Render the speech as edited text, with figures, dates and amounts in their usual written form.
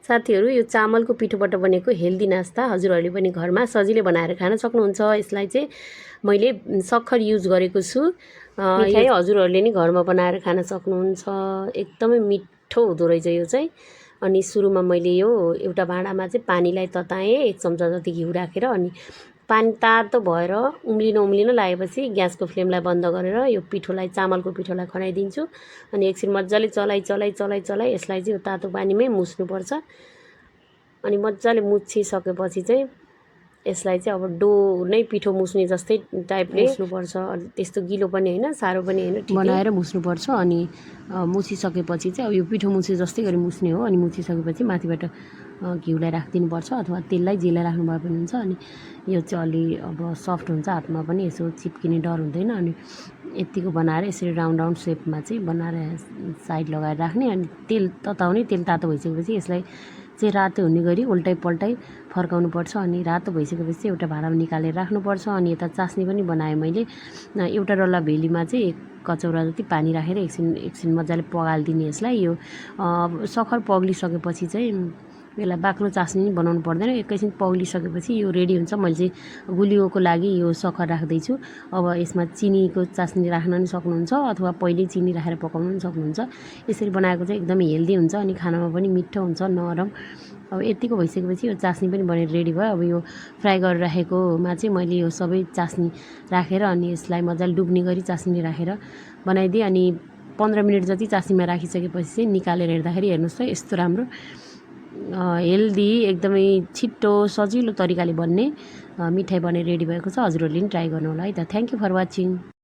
साथीहरू यो चामलको पिठोबाट बनेको हेल्दी नास्ता हजुरहरूले पनि घरमा सजिलै बनाएर खान सक्नुहुन्छ। यसलाई चाहिँ मैले सक्खर युज गरेको छु। मिठाई हजुरहरूले नि घरमा बनाएर खान सक्नुहुन्छ। एकदमै मिठो हुँदो रहेछ यो चाहिँ। अनि सुरुमा मैले यो एउटा भाँडामा चाहिँ पानीलाई तताएँ, 1 चम्चा जति घिउ राखेर। अनि पानी तातो भएर उम्लिन लागेपछि ग्यासको फ्लेमलाई बन्द गरेर यो पिठोलाई, चामलको पिठोलाई खनाइदिन्छु। अनि एकछिन मजाले चलाई यसलाई चाहिँ यो तातो पानीमै मुस्नुपर्छ। अनि मजाले मुछिसकेपछि चाहिँ यसलाई चाहिँ अब डो नै पिठो मुस्ने जस्तै टाइपले मुस्नुपर्छ। त्यस्तो गिलो पनि हैन, साह्रो पनि हैन, ठिकै बनाएर मुस्नुपर्छ। अनि मुछिसकेपछि चाहिँ अब यो पिठो मुछे जस्तै गरी मुस्ने हो। अनि मुछिसकेपछि माथिबाट घिउलाई राखिदिनुपर्छ अथवा तेललाई, जेलाई राख्नु भए पनि हुन्छ। अनि यो चाहिँ अलि अब सफ्ट हुन्छ, हातमा पनि यसो चिप्किने डर हुँदैन। अनि यतिको बनाएर यसरी राउन्ड सेपमा चाहिँ बनाएर साइड लगाएर राख्ने। अनि तेल तताउने, तेल तातो भइसकेपछि यसलाई चाहिँ रातो हुने गरी उल्टाइ पल्टाइ फर्काउनु पर्छ। अनि रातो भइसकेपछि एउटा भाँडामा निकालेर राख्नुपर्छ। अनि यता चास्नी पनि बनाएँ मैले। एउटा डल्ला भेलीमा चाहिँ 1 कचौरा जति पानी राखेर एकछिन मजाले पगालिदिने यसलाई। यो सक्खर पग्लिसकेपछि चाहिँ यसलाई बाक्लो चास्नी नि बनाउनु पर्दैन। एकैछिन पग्लिसकेपछि यो रेडी हुन्छ। मैले चाहिँ गुलियोको लागि यो सक्खर राख्दैछु। अब यसमा चिनीको चास्नी राख्न पनि सक्नुहुन्छ अथवा पहिल्यै चिनी राखेर पकाउन पनि सक्नुहुन्छ। यसरी बनाएको चाहिँ एकदमै हेल्दी हुन्छ अनि खानामा पनि मिठो हुन्छ, नरम। अब यतिको भइसकेपछि यो चास्नी पनि बनेर रेडी भयो। अब यो फ्राई गरेर राखेकोमा चाहिँ मैले यो सबै चास्नी राखेर अनि यसलाई मजाले डुब्ने गरी चास्नी राखेर बनाइदिएँ। अनि 15 मिनट जति चास्नीमा राखिसकेपछि चाहिँ निकालेर हेर्दाखेरि हेर्नुहोस् त यस्तो राम्रो हेल्दी, एकदमै छिट्टो सजिलो तरिकाले बन्ने मिठाई बनेर रेडी भएको छ। हजुरहरूले पनि ट्राई गर्नु होला है त। Thank you for watching.